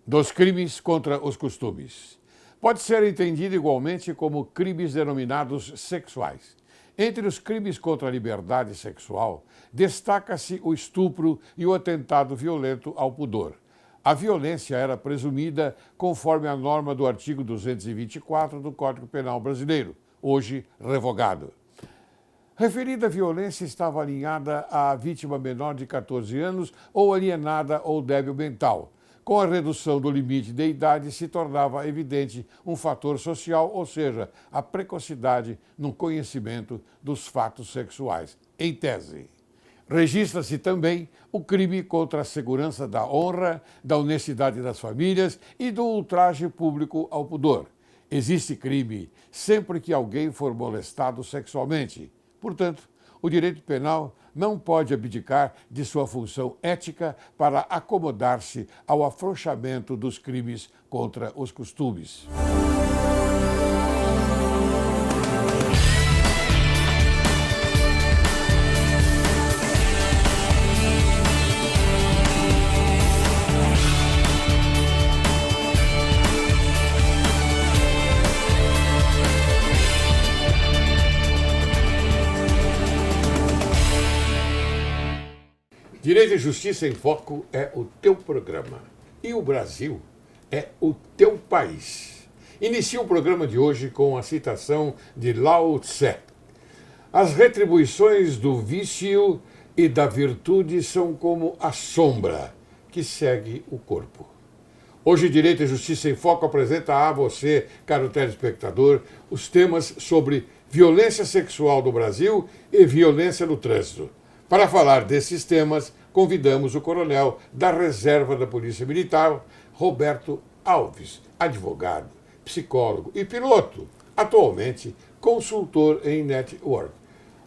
dos crimes contra os costumes. Pode ser entendido igualmente como crimes denominados sexuais. Entre os crimes contra a liberdade sexual, destaca-se o estupro e o atentado violento ao pudor. A violência era presumida conforme a norma do artigo 224 do Código Penal brasileiro, hoje revogado. Referida violência estava alinhada à vítima menor de 14 anos ou alienada ou débil mental. Com a redução do limite de idade, se tornava evidente um fator social, ou seja, a precocidade no conhecimento dos fatos sexuais, em tese. Registra-se também o crime contra a segurança da honra, da honestidade das famílias e do ultraje público ao pudor. Existe crime sempre que alguém for molestado sexualmente. Portanto, o direito penal não pode abdicar de sua função ética para acomodar-se ao afrouxamento dos crimes contra os costumes. Direito e Justiça em Foco é o teu programa. E o Brasil é o teu país. Inicia o programa de hoje com a citação de Lao Tse. As retribuições do vício e da virtude são como a sombra que segue o corpo. Hoje, Direito e Justiça em Foco apresenta a você, caro telespectador, os temas sobre violência sexual no Brasil e violência no trânsito. Para falar desses temas, convidamos o coronel da Reserva da Polícia Militar, Roberto Alves, advogado, psicólogo e piloto, atualmente consultor em network.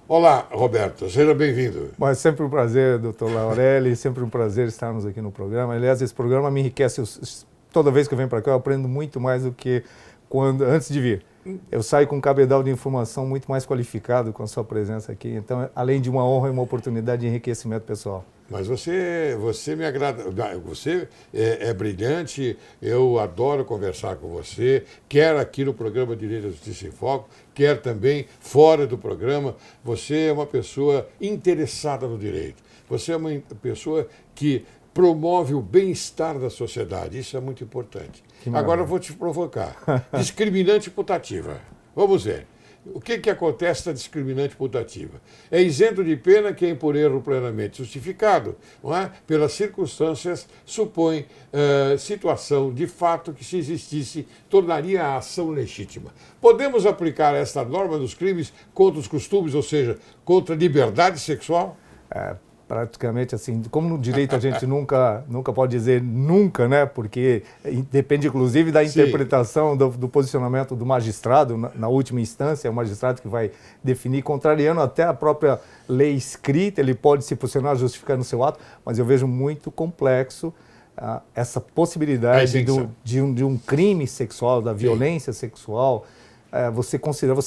Olá, Roberto, seja bem-vindo. Bom, é sempre um prazer, doutor Laurelli, sempre um prazer estarmos aqui no programa. Aliás, esse programa me enriquece. Toda vez que eu venho para cá, eu aprendo muito mais do que antes de vir. Eu saio com um cabedal de informação muito mais qualificado com a sua presença aqui. Então, além de uma honra e uma oportunidade de enriquecimento pessoal. Mas você me agrada, você é brilhante, eu adoro conversar com você, quer aqui no programa Direito e Justiça em Foco, quer também fora do programa. Você é uma pessoa interessada no direito, você é uma pessoa que promove o bem-estar da sociedade, isso é muito importante. Agora eu vou te provocar. Discriminante putativa. Vamos ver. O que acontece na discriminante putativa? É isento de pena quem, por erro plenamente justificado, não é? Pelas circunstâncias, supõe situação de fato que, se existisse, tornaria a ação legítima. Podemos aplicar esta norma dos crimes contra os costumes, ou seja, contra a liberdade sexual? Praticamente assim, como no direito a gente nunca pode dizer nunca, né? Porque depende inclusive da interpretação do posicionamento do magistrado, na última instância, é o magistrado que vai definir, contrariando até a própria lei escrita, ele pode se posicionar justificando o seu ato, mas eu vejo muito complexo essa possibilidade de um crime sexual, da violência sexual, você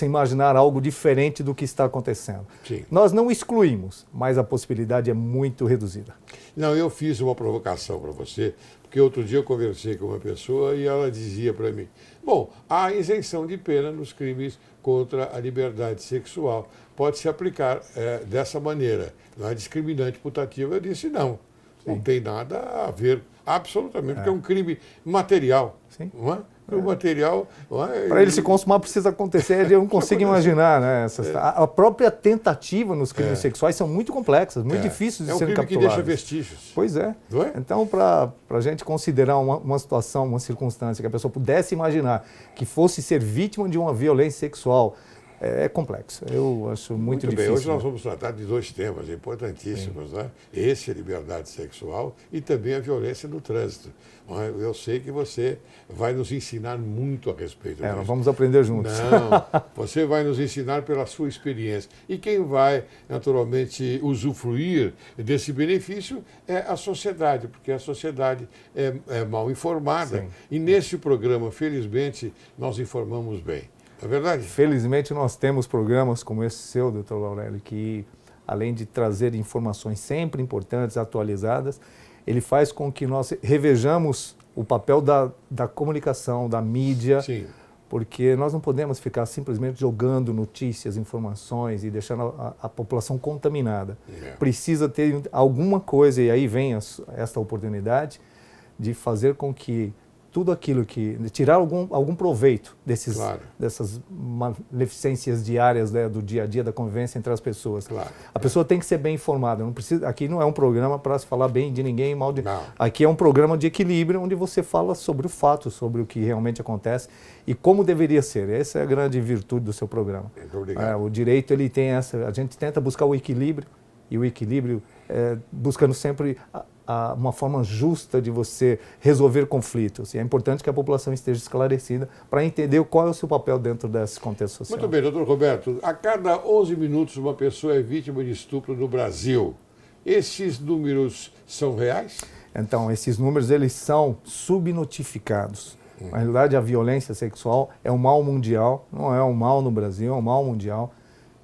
imaginar algo diferente do que está acontecendo. Sim. Nós não excluímos, mas a possibilidade é muito reduzida. Não, eu fiz uma provocação para você, porque outro dia eu conversei com uma pessoa e ela dizia para mim, bom, há isenção de pena nos crimes contra a liberdade sexual, pode se aplicar dessa maneira, não é discriminante putativa. Eu disse, não tem nada a ver, absolutamente, porque é um crime material, não é? O material... Para ele se consumar precisa acontecer, eu não consigo imaginar, né? A própria tentativa nos crimes sexuais são muito complexas, muito difíceis de serem capturadas. É um crime que deixa vestígios. Pois é. Não é? Então, para a gente considerar uma situação, uma circunstância que a pessoa pudesse imaginar que fosse ser vítima de uma violência sexual, é complexo. Eu acho muito difícil. Bem, hoje nós vamos tratar de dois temas importantíssimos, né? Esse é a liberdade sexual e também a violência no trânsito. Eu sei que você vai nos ensinar muito a respeito disso. Nós vamos aprender juntos. Não, você vai nos ensinar pela sua experiência. E quem vai, naturalmente, usufruir desse benefício é a sociedade, porque a sociedade é mal informada. Sim. E nesse programa, felizmente, nós informamos bem. É verdade? Felizmente, nós temos programas como esse seu, doutor Laurelli, que, além de trazer informações sempre importantes, atualizadas, ele faz com que nós revejamos o papel da comunicação, da mídia, Sim. porque nós não podemos ficar simplesmente jogando notícias, informações e deixando a população contaminada. Precisa ter alguma coisa, e aí vem esta oportunidade de fazer com que tudo aquilo de tirar algum proveito dessas maleficências diárias, né, do dia a dia, da convivência entre as pessoas. Claro. A pessoa tem que ser bem informada. Não precisa, aqui não é um programa para se falar bem de ninguém e mal de... Não. Aqui é um programa de equilíbrio, onde você fala sobre o fato, sobre o que realmente acontece e como deveria ser. Essa é a grande virtude do seu programa. Muito obrigado. O direito, ele tem essa... A gente tenta buscar o equilíbrio, e o equilíbrio buscando sempre uma forma justa de você resolver conflitos. E é importante que a população esteja esclarecida para entender qual é o seu papel dentro desse contexto social. Muito bem, doutor Roberto. A cada 11 minutos uma pessoa é vítima de estupro no Brasil. Esses números são reais? Então, esses números, eles são subnotificados. Na realidade, a violência sexual é um mal mundial, não é um mal no Brasil, é um mal mundial.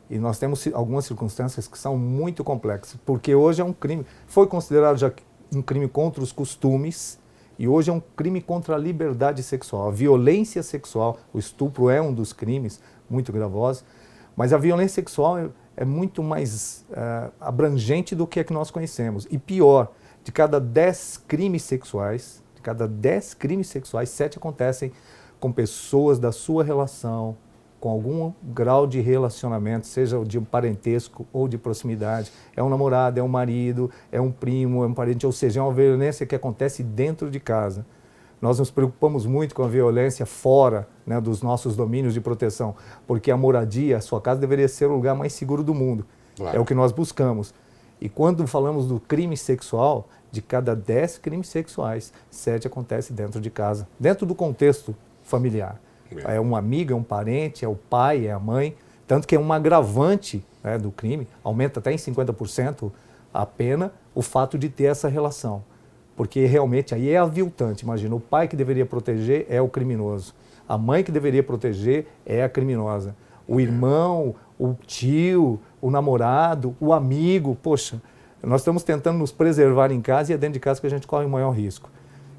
E nós temos algumas circunstâncias que são muito complexas, porque hoje é um crime, foi considerado já um crime contra os costumes, e hoje é um crime contra a liberdade sexual. A violência sexual, o estupro é um dos crimes muito gravosos, mas a violência sexual é muito mais abrangente do que nós conhecemos. E pior, de cada 10 crimes sexuais, 7 acontecem com pessoas da sua relação, com algum grau de relacionamento, seja de um parentesco ou de proximidade. É um namorado, é um marido, é um primo, é um parente, ou seja, é uma violência que acontece dentro de casa. Nós nos preocupamos muito com a violência fora, né, dos nossos domínios de proteção, porque a moradia, a sua casa deveria ser o lugar mais seguro do mundo. Claro. É o que nós buscamos. E quando falamos do crime sexual, de cada 10 crimes sexuais, 7 acontecem dentro de casa, dentro do contexto familiar. É uma amiga, é um parente, é o pai, é a mãe, tanto que é um agravante, né, do crime, aumenta até em 50% a pena o fato de ter essa relação. Porque realmente aí é aviltante. Imagina, o pai que deveria proteger é o criminoso, a mãe que deveria proteger é a criminosa, o irmão, o tio, o namorado, o amigo. Poxa, nós estamos tentando nos preservar em casa e é dentro de casa que a gente corre o maior risco.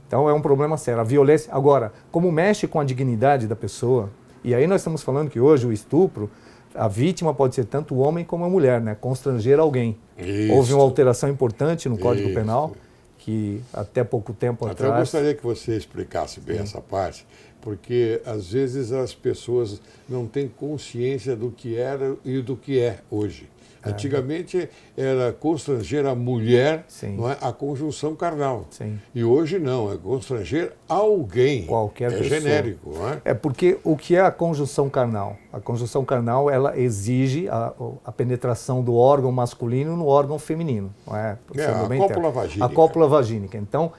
Então é um problema sério. A violência, agora, como mexe com a dignidade da pessoa, e aí nós estamos falando que hoje o estupro, a vítima pode ser tanto o homem como a mulher, né? Constranger alguém. Isso. Houve uma alteração importante no Código Penal, que até pouco tempo atrás... Eu gostaria que você explicasse bem essa parte, porque às vezes as pessoas não têm consciência do que era e do que é hoje. Antigamente era constranger a mulher, não é, a conjunção carnal. Sim. E hoje não, é constranger alguém. Qualquer pessoa. É genérico, não é? É porque o que é a conjunção carnal? A conjunção carnal, ela exige a penetração do órgão masculino no órgão feminino. Não é? A cópula vagínica. A cópula vagínica. Então,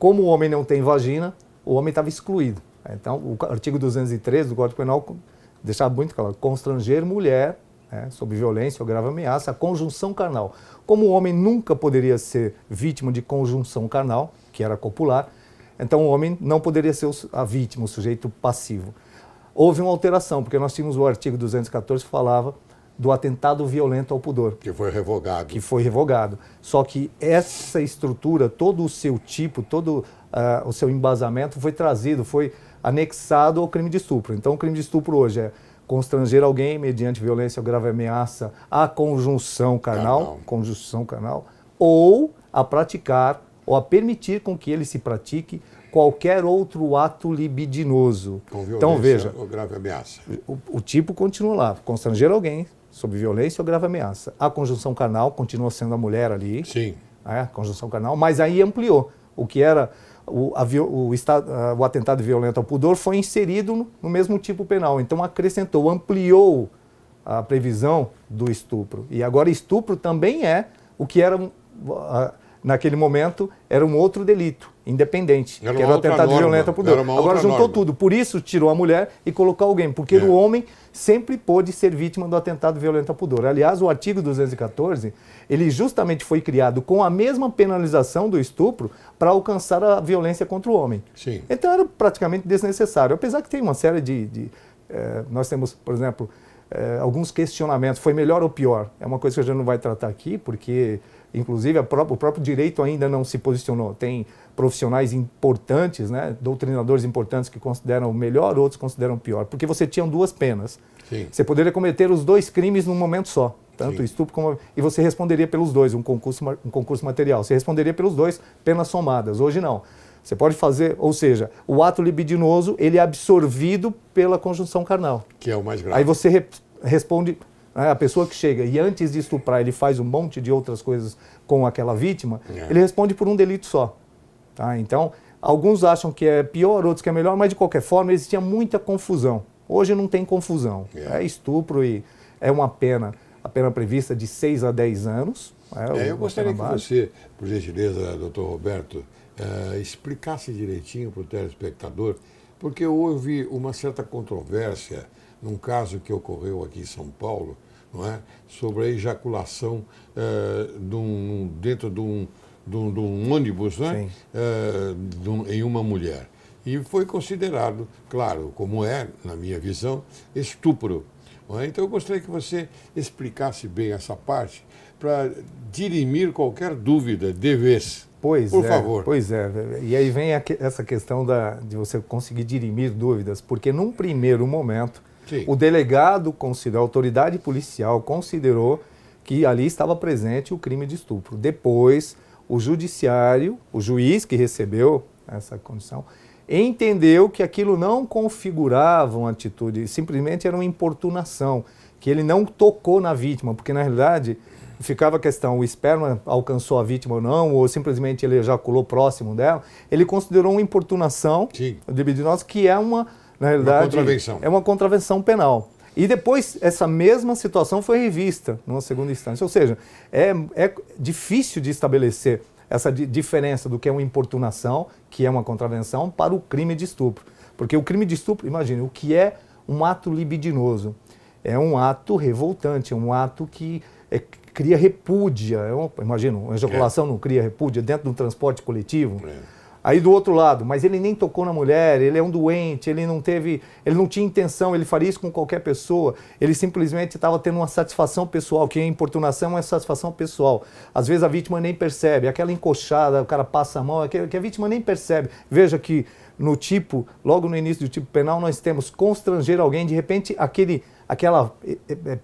como o homem não tem vagina, o homem estava excluído. Então, o artigo 213 do Código Penal deixava muito claro, constranger mulher, sob violência ou grave ameaça, a conjunção carnal. Como o homem nunca poderia ser vítima de conjunção carnal, que era copular, então o homem não poderia ser a vítima, o sujeito passivo. Houve uma alteração, porque nós tínhamos o artigo 214 que falava do atentado violento ao pudor. Que foi revogado. Que foi revogado. Só que essa estrutura, todo o seu tipo, todo o seu embasamento foi trazido, foi anexado ao crime de estupro. Então o crime de estupro hoje é constranger alguém mediante violência ou grave ameaça à conjunção carnal, ou a praticar ou a permitir com que ele se pratique qualquer outro ato libidinoso. Com violência então, veja, ou grave ameaça. O tipo continua lá, constranger alguém sob violência ou grave ameaça. A conjunção carnal continua sendo a mulher ali, Sim. A conjunção carnal, mas aí ampliou. O que era o atentado violento ao pudor foi inserido no mesmo tipo penal. Então acrescentou, ampliou a previsão do estupro. E agora estupro também é o que era, naquele momento, era um outro delito, independente, que era o atentado violento ao pudor. Agora juntou tudo. Por isso tirou a mulher e colocou alguém, porque o homem sempre pôde ser vítima do atentado violento ao pudor. Aliás, o artigo 214, ele justamente foi criado com a mesma penalização do estupro para alcançar a violência contra o homem. Sim. Então era praticamente desnecessário, apesar que tem uma série nós temos, por exemplo, alguns questionamentos, foi melhor ou pior? É uma coisa que a gente não vai tratar aqui, porque, inclusive, o próprio direito ainda não se posicionou. Tem profissionais importantes, né, doutrinadores importantes que consideram melhor, outros consideram pior, porque você tinha duas penas. Sim. Você poderia cometer os dois crimes num momento só, tanto Sim. estupro como... E você responderia pelos dois, um concurso material. Você responderia pelos dois, penas somadas. Hoje não. Você pode fazer, ou seja, o ato libidinoso, ele é absorvido pela conjunção carnal. Que é o mais grave. Aí você responde, né, a pessoa que chega e antes de estuprar ele faz um monte de outras coisas com aquela vítima, ele responde por um delito só. Tá? Então, alguns acham que é pior, outros que é melhor, mas de qualquer forma existia muita confusão. Hoje não tem confusão. É estupro e é uma pena, a pena prevista de 6 a 10 anos. Eu gostaria que você, por gentileza, doutor Roberto, explicasse direitinho para o telespectador, porque houve uma certa controvérsia num caso que ocorreu aqui em São Paulo, não é? Sobre a ejaculação dentro de um ônibus, né? Em uma mulher. E foi considerado, claro, como é, na minha visão, estupro. Não é? Então eu gostaria que você explicasse bem essa parte para dirimir qualquer dúvida de vez. Por favor. Pois é. E aí vem essa questão de você conseguir dirimir dúvidas, porque num primeiro momento, sim, o delegado considerou, a autoridade policial considerou que ali estava presente o crime de estupro. Depois, o judiciário, o juiz que recebeu essa condição, entendeu que aquilo não configurava uma atitude, simplesmente era uma importunação, que ele não tocou na vítima, porque na realidade ficava a questão, o esperma alcançou a vítima ou não, ou simplesmente ele ejaculou próximo dela. Ele considerou uma importunação libidinosa, que é na realidade, é uma contravenção penal. E depois essa mesma situação foi revista numa segunda instância. Ou seja, é difícil de estabelecer essa diferença do que é uma importunação, que é uma contravenção, para o crime de estupro. Porque o crime de estupro, imagine, o que é um ato libidinoso? É um ato revoltante, é um ato que cria repúdia. Imagina, uma ejaculação não cria repúdia dentro de um transporte coletivo. Aí do outro lado, mas ele nem tocou na mulher, ele é um doente, ele não tinha intenção, ele faria isso com qualquer pessoa, ele simplesmente estava tendo uma satisfação pessoal, que a importunação é uma satisfação pessoal. Às vezes a vítima nem percebe, aquela encoxada, o cara passa a mão, que a vítima nem percebe. Veja que logo no início do tipo penal, nós temos constranger alguém, de repente aquela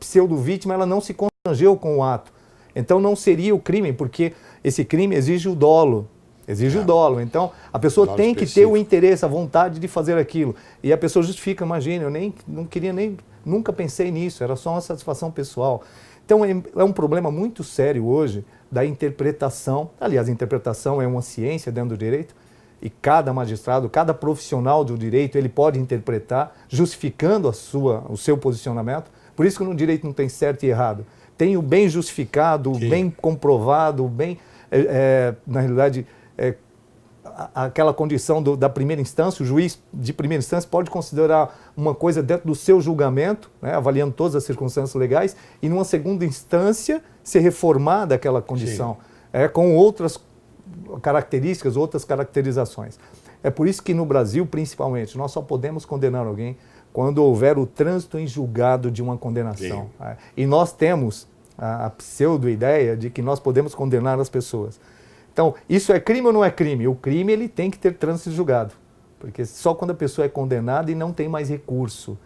pseudo-vítima, ela não se constrangeu com o ato. Então não seria o crime, porque esse crime exige o dolo. Exige o dolo. Então, a pessoa tem que ter o interesse, a vontade de fazer aquilo. E a pessoa justifica, imagina, eu não queria nunca pensei nisso, era só uma satisfação pessoal. Então, é um problema muito sério hoje da interpretação. Aliás, a interpretação é uma ciência dentro do direito, e cada magistrado, cada profissional do direito, ele pode interpretar, justificando o seu posicionamento. Por isso que no direito não tem certo e errado. Tem o bem justificado, o bem comprovado, o bem, na realidade, aquela condição da primeira instância. O juiz de primeira instância pode considerar uma coisa dentro do seu julgamento, né, avaliando todas as circunstâncias legais, e numa segunda instância ser reformada aquela condição, com outras características, outras caracterizações. É por isso que no Brasil, principalmente, nós só podemos condenar alguém quando houver o trânsito em julgado de uma condenação. E nós temos a pseudo-ideia de que nós podemos condenar as pessoas. Então, isso é crime ou não é crime? O crime ele tem que ter trânsito julgado, porque só quando a pessoa é condenada e não tem mais recurso.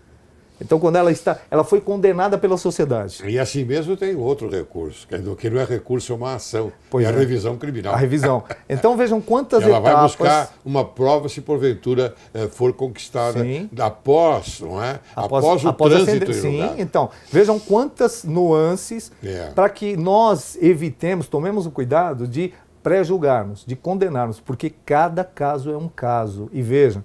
Então, quando ela foi condenada pela sociedade. E assim mesmo tem outro recurso, que não é recurso, é uma ação, a revisão criminal. A revisão. Então, vejam quantas ela etapas... vai buscar uma prova se porventura for conquistada após, não é? Após o trânsito. Sim, então, vejam quantas nuances para que nós evitemos, tomemos o cuidado de pré-julgarmos, de condenarmos, porque cada caso é um caso. E vejam,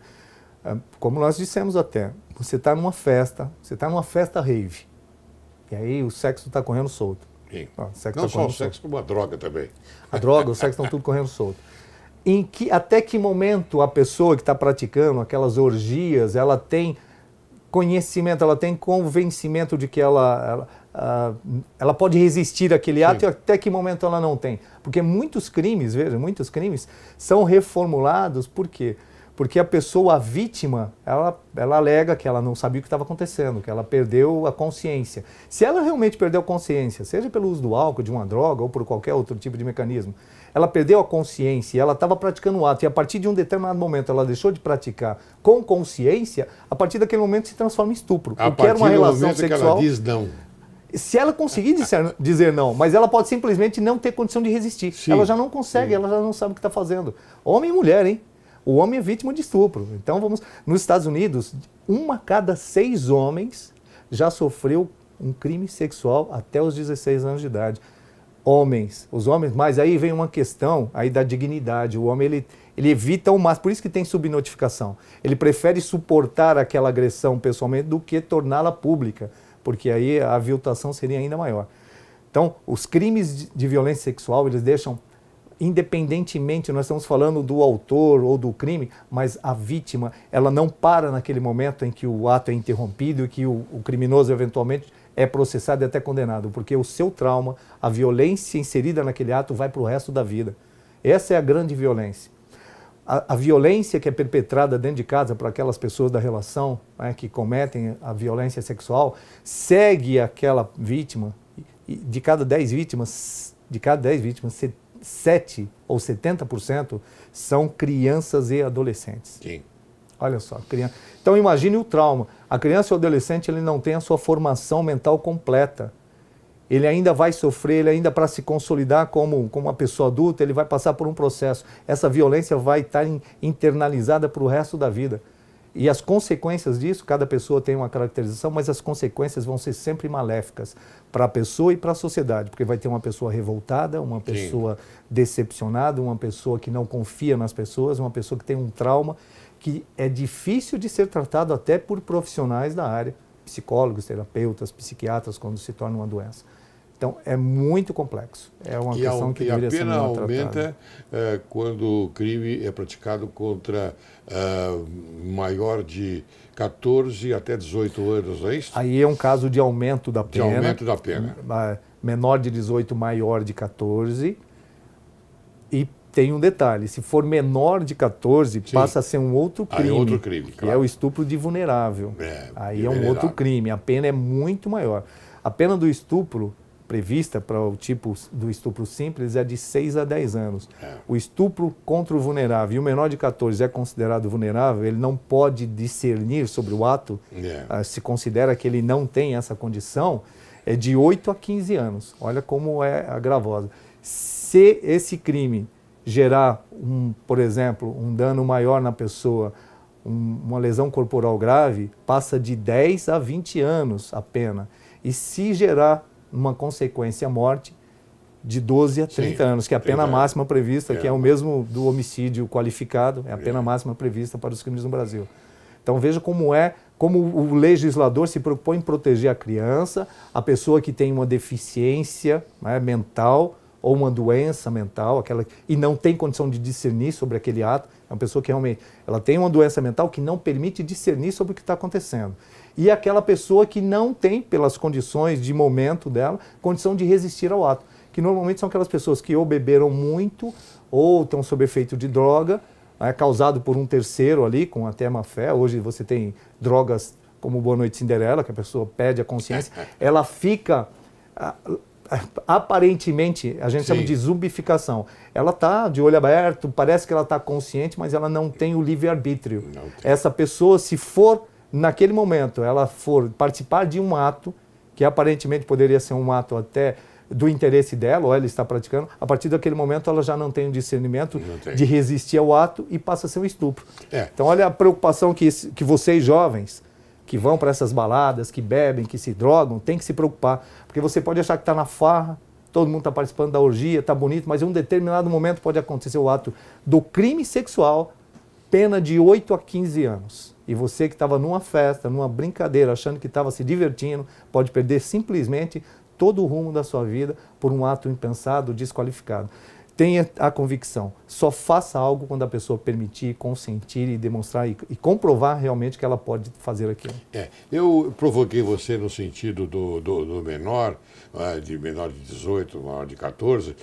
como nós dissemos até, você está numa festa rave, e aí o sexo está correndo solto. Não só o sexo, como a droga também. A droga, o sexo estão tudo correndo solto. Até que momento a pessoa que está praticando aquelas orgias, ela tem conhecimento, ela tem convencimento de que ela pode resistir àquele ato, e até que momento ela não tem? Porque muitos crimes, veja, muitos crimes são reformulados, por quê? Porque a pessoa, a vítima, ela alega que ela não sabia o que estava acontecendo, que ela perdeu a consciência. Se ela realmente perdeu a consciência, seja pelo uso do álcool, de uma droga ou por qualquer outro tipo de mecanismo, ela perdeu a consciência e ela estava praticando o ato e a partir de um determinado momento ela deixou de praticar com consciência, a partir daquele momento se transforma em estupro. A O que era uma partir do relação momento sexual. que ela diz não. Se ela conseguir dizer não, mas ela pode simplesmente não ter condição de resistir. Sim, ela já não consegue, sim. ela já não sabe o que está fazendo. Homem e mulher, hein? O homem é vítima de estupro. Então nos Estados Unidos, 1 a cada 6 homens já sofreu um crime sexual até os 16 anos de idade. Os homens, mas aí vem uma questão aí da dignidade. O homem ele evita o máximo, por isso que tem subnotificação. Ele prefere suportar aquela agressão pessoalmente do que torná-la pública, porque aí a aviltação seria ainda maior. Então, os crimes de violência sexual, eles deixam, independentemente, nós estamos falando do autor ou do crime, mas a vítima, ela não para naquele momento em que o ato é interrompido e que o criminoso eventualmente é processado e até condenado, porque o seu trauma, a violência inserida naquele ato vai para o resto da vida. Essa é a grande violência. A violência que é perpetrada dentro de casa por aquelas pessoas da relação, né, que cometem a violência sexual, segue aquela vítima, e de cada 10 vítimas, 7 ou 70% são crianças e adolescentes. Sim. Olha só, criança. Então imagine o trauma. A criança ou adolescente, ele não tem a sua formação mental completa. Ele ainda vai sofrer, ele ainda para se consolidar como uma pessoa adulta, ele vai passar por um processo. Essa violência vai estar internalizada para o resto da vida. E as consequências disso, cada pessoa tem uma caracterização, mas as consequências vão ser sempre maléficas para a pessoa e para a sociedade, porque vai ter uma pessoa revoltada, uma pessoa decepcionada, uma pessoa que não confia nas pessoas, uma pessoa que tem um trauma que é difícil de ser tratado até por profissionais da área, psicólogos, terapeutas, psiquiatras, quando se torna uma doença. Então, é muito complexo. É uma questão que deveria ser melhor tratada. E a pena aumenta quando o crime é praticado contra maior de 14 até 18 anos, é isso? Aí é um caso de aumento da pena. De aumento da pena. Menor de 18, maior de 14. E tem um detalhe, se for menor de 14, sim, passa a ser um outro crime. Aí é outro crime, claro. Que é o estupro de vulnerável. Aí é um outro crime, a pena é muito maior. A pena do estupro prevista para o tipo do estupro simples é de 6 a 10 anos. O estupro contra o vulnerável e o menor de 14 é considerado vulnerável, ele não pode discernir sobre o ato, se considera que ele não tem essa condição, é de 8 a 15 anos. Olha como é agravosa. Se esse crime gerar, por exemplo, um dano maior na pessoa, uma lesão corporal grave, passa de 10 a 20 anos a pena. E se gerar uma consequência morte, de 12 a 30 anos, que é a pena máxima prevista, que é o mesmo do homicídio qualificado, é a pena máxima prevista para os crimes no Brasil. Então veja como o legislador se preocupou em proteger a criança, a pessoa que tem uma deficiência, né, mental, ou uma doença mental, e não tem condição de discernir sobre aquele ato, é uma pessoa que realmente ela tem uma doença mental que não permite discernir sobre o que está acontecendo. E aquela pessoa que não tem, pelas condições de momento dela, condição de resistir ao ato, que normalmente são aquelas pessoas que ou beberam muito, ou estão sob efeito de droga, causado por um terceiro ali, com até má fé. Hoje você tem drogas como Boa Noite Cinderela, que a pessoa perde a consciência, ela fica... aparentemente, a gente chama de zumbificação. Ela está de olho aberto, parece que ela está consciente, mas ela não tem o livre-arbítrio. Essa pessoa, se for, naquele momento, ela for participar de um ato, que aparentemente poderia ser um ato até do interesse dela, ou ela está praticando, a partir daquele momento ela já não tem o discernimento de resistir ao ato e passa a ser um estupro. Então olha a preocupação que vocês jovens, que vão para essas baladas, que bebem, que se drogam, tem que se preocupar. Porque você pode achar que está na farra, todo mundo está participando da orgia, está bonito, mas em um determinado momento pode acontecer o ato do crime sexual, pena de 8 a 15 anos. E você que estava numa festa, numa brincadeira, achando que estava se divertindo, pode perder simplesmente todo o rumo da sua vida por um ato impensado, desqualificado. tenha a convicção. Só faça algo quando a pessoa permitir, consentir e demonstrar e comprovar realmente que ela pode fazer aquilo. Eu provoquei você no sentido do menor, de menor de 18, menor de 14,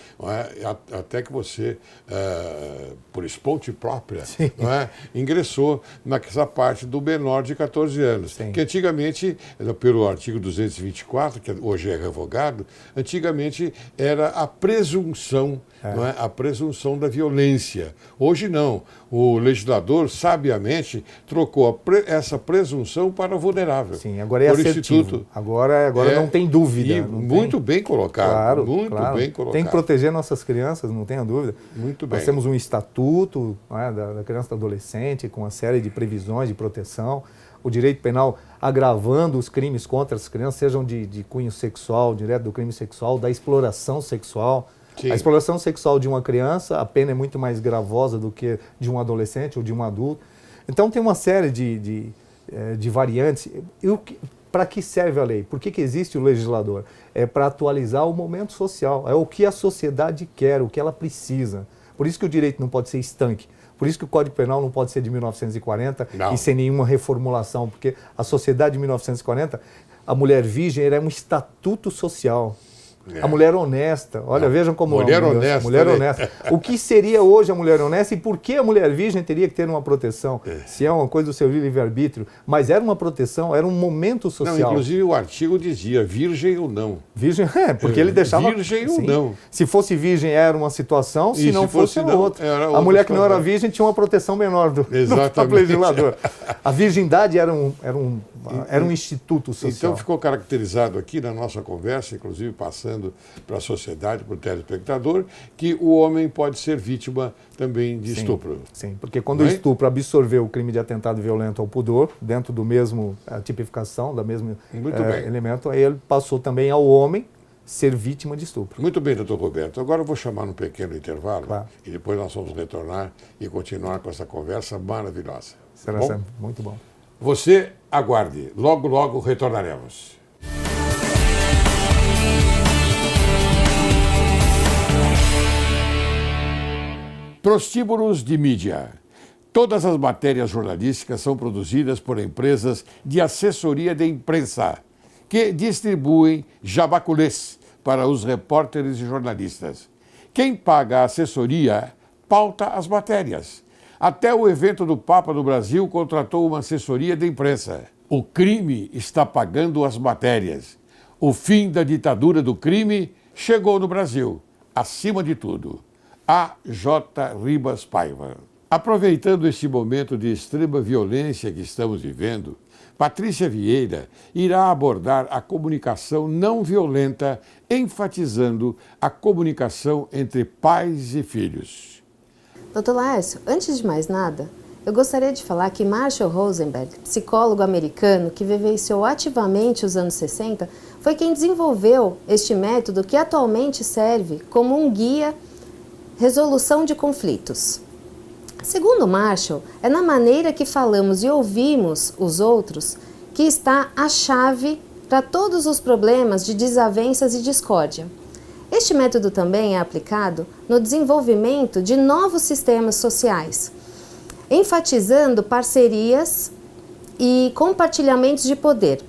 até que você, por esponte própria, ingressou nessa parte do menor de 14 anos. Sim. Que antigamente, pelo artigo 224, que hoje é revogado, antigamente era a presunção, a presunção da violência. Hoje não. O legislador, sabiamente, trocou essa presunção para vulnerável. Sim, agora é assertivo. Agora não tem dúvida. E muito bem colocado. Claro, muito claro. bem colocado. Tem que proteger nossas crianças, não tenha dúvida. Muito bem. Nós temos um estatuto da criança e do adolescente com uma série de previsões de proteção. O direito penal agravando os crimes contra as crianças, sejam de cunho sexual, direto do crime sexual, da exploração sexual. Sim. A exploração sexual de uma criança, a pena é muito mais gravosa do que de um adolescente ou de um adulto. Então tem uma série de variantes. Para que serve a lei? Por que existe o legislador? É para atualizar o momento social, é o que a sociedade quer, o que ela precisa. Por isso que o direito não pode ser estanque. Por isso que o Código Penal não pode ser de 1940 e sem nenhuma reformulação, porque a sociedade de 1940, a mulher virgem era um estatuto social. A mulher honesta, olha, vejam como mulher honesta. Mulher honesta. O que seria hoje a mulher honesta e por que a mulher virgem teria que ter uma proteção? Se é uma coisa do seu livre-arbítrio, mas era uma proteção, era um momento social. Não, inclusive o artigo dizia virgem ou não. Virgem, porque ele deixava... Virgem ou não. Se fosse virgem era uma situação, se não fosse era outra. A mulher que não era virgem tinha uma proteção menor do legislador. A virgindade era um instituto social. Então ficou caracterizado aqui na nossa conversa, inclusive passando para a sociedade, para o telespectador, que o homem pode ser vítima também de estupro. Sim, porque quando o estupro absorveu o crime de atentado violento ao pudor, dentro do mesmo tipificação, do mesmo elemento, aí ele passou também ao homem ser vítima de estupro. Muito bem, doutor Roberto. Agora eu vou chamar um pequeno intervalo e depois nós vamos retornar e continuar com essa conversa maravilhosa. Será sempre muito bom. Você aguarde. Logo, logo retornaremos. Prostíbulos de mídia. Todas as matérias jornalísticas são produzidas por empresas de assessoria de imprensa, que distribuem jabaculês para os repórteres e jornalistas. Quem paga a assessoria pauta as matérias. Até o evento do Papa no Brasil contratou uma assessoria de imprensa. O crime está pagando as matérias. O fim da ditadura do crime chegou no Brasil, acima de tudo. A. J. Ribas Paiva. Aproveitando este momento de extrema violência que estamos vivendo, Patrícia Vieira irá abordar a comunicação não violenta, enfatizando a comunicação entre pais e filhos. Dr. Laércio, antes de mais nada, eu gostaria de falar que Marshall Rosenberg, psicólogo americano que vivenciou ativamente os anos 60, foi quem desenvolveu este método que atualmente serve como um guia resolução de conflitos. Segundo Marshall, é na maneira que falamos e ouvimos os outros que está a chave para todos os problemas de desavenças e discórdia. Este método também é aplicado no desenvolvimento de novos sistemas sociais, enfatizando parcerias e compartilhamentos de poder,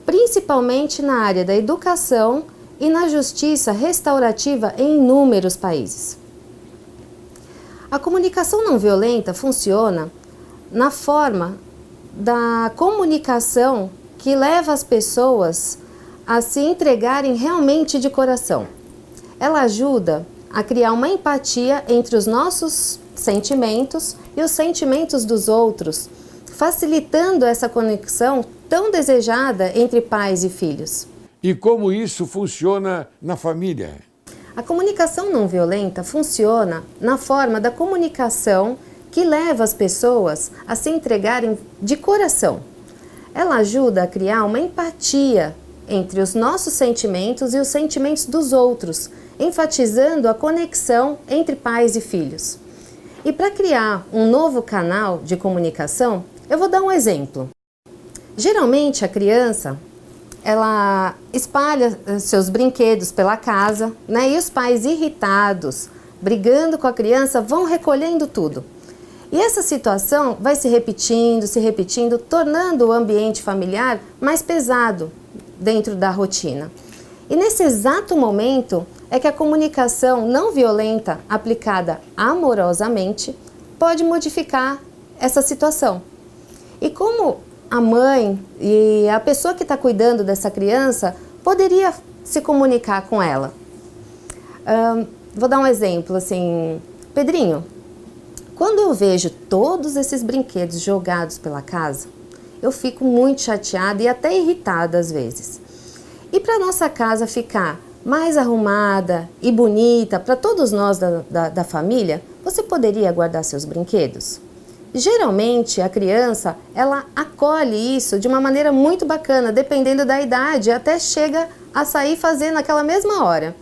principalmente na área da educação e na justiça restaurativa em inúmeros países. A comunicação não violenta funciona na forma da comunicação que leva as pessoas a se entregarem realmente de coração. Ela ajuda a criar uma empatia entre os nossos sentimentos e os sentimentos dos outros, facilitando essa conexão tão desejada entre pais e filhos. E como isso funciona na família? A comunicação não violenta funciona na forma da comunicação que leva as pessoas a se entregarem de coração. Ela ajuda a criar uma empatia entre os nossos sentimentos e os sentimentos dos outros, enfatizando a conexão entre pais e filhos. E para criar um novo canal de comunicação, eu vou dar um exemplo. Geralmente a criança ela espalha seus brinquedos pela casa, né? E os pais irritados brigando com a criança, vão recolhendo tudo. E essa situação vai se repetindo, tornando o ambiente familiar mais pesado dentro da rotina. E nesse exato momento é que a comunicação não violenta, aplicada amorosamente, pode modificar essa situação. E como a mãe e a pessoa que está cuidando dessa criança poderia se comunicar com ela? Vou dar um exemplo, assim, Pedrinho, quando eu vejo todos esses brinquedos jogados pela casa, eu fico muito chateada e até irritada às vezes. E para nossa casa ficar mais arrumada e bonita para todos nós da família, você poderia guardar seus brinquedos? Geralmente a criança, ela acolhe isso de uma maneira muito bacana, dependendo da idade, até chega a sair fazendo naquela mesma hora.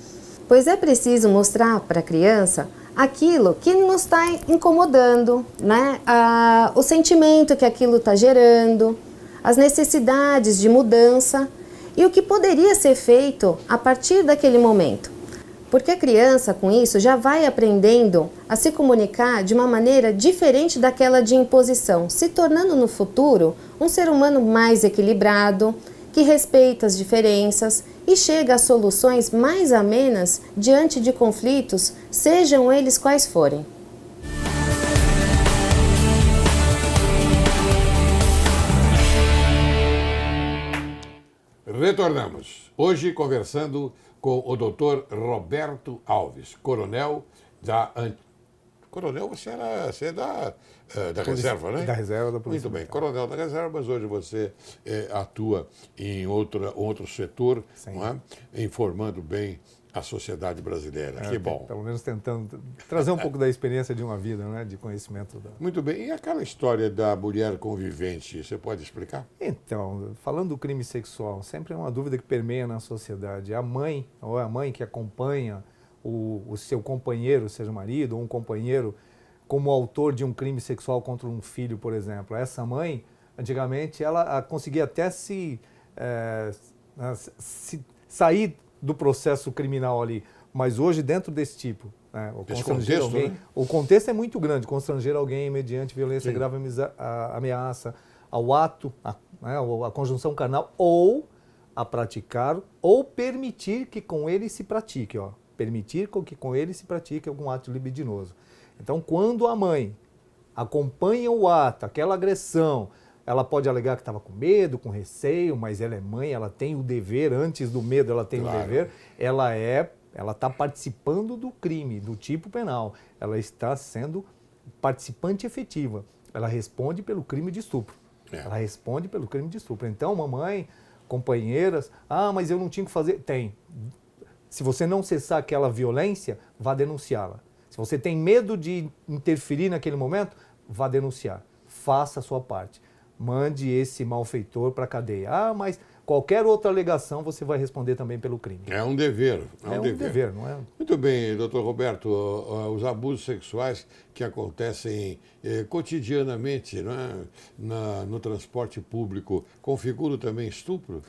Pois é preciso mostrar para a criança aquilo que nos está incomodando, né? O sentimento que aquilo está gerando, as necessidades de mudança e o que poderia ser feito a partir daquele momento. Porque a criança, com isso, já vai aprendendo a se comunicar de uma maneira diferente daquela de imposição, se tornando no futuro um ser humano mais equilibrado, que respeita as diferenças e chega a soluções mais amenas diante de conflitos, sejam eles quais forem. Retornamos. Hoje conversando com o Dr. Roberto Alves, coronel da... Coronel, você é da reserva, né? Da reserva da Polícia Muito bem, Militar. coronel da reserva, mas hoje você atua em outro setor, não é? Informando bem a sociedade brasileira. Que bom. Pelo menos tentando trazer um pouco da experiência de uma vida, né? De conhecimento. Muito bem. E aquela história da mulher convivente, você pode explicar? Então, falando do crime sexual, sempre é uma dúvida que permeia na sociedade. A mãe, ou a mãe que acompanha o seu companheiro, seja marido ou um companheiro, como autor de um crime sexual contra um filho, por exemplo. Essa mãe, antigamente, ela conseguia até se sair do processo criminal ali, mas hoje, dentro desse tipo, né, Contexto, alguém, né? O contexto é muito grande, constranger alguém mediante violência grave, ameaça, ao ato, a conjunção carnal, ou a praticar, ou permitir que com ele se pratique, permitir que com ele se pratique algum ato libidinoso. Então, quando a mãe acompanha o ato, aquela agressão, ela pode alegar que estava com medo, com receio, mas ela é mãe, ela tem o dever, antes do medo ela tem o dever, ela está participando do crime, do tipo penal, ela está sendo participante efetiva, ela responde pelo crime de estupro, ela responde pelo crime de estupro. Então, mamãe, companheiras, mas eu não tinha que fazer, tem. Se você não cessar aquela violência, vá denunciá-la. Se você tem medo de interferir naquele momento, vá denunciar. Faça a sua parte. Mande esse malfeitor para a cadeia. Mas qualquer outra alegação você vai responder também pelo crime. É um dever. É um dever, não é? Muito bem, doutor Roberto. Os abusos sexuais que acontecem cotidianamente, não é? No transporte público configuram também estupro?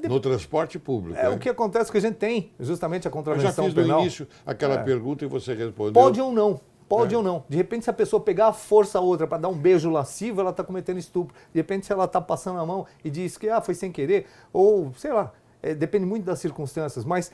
No transporte público. O que acontece é que a gente tem justamente a contravenção penal. Eu já fiz no início aquela pergunta e você respondeu. Pode ou não. Pode ou não. De repente, se a pessoa pegar a força a outra para dar um beijo lascivo, ela está cometendo estupro. De repente, se ela está passando a mão e diz que foi sem querer, ou sei lá, depende muito das circunstâncias. Mas,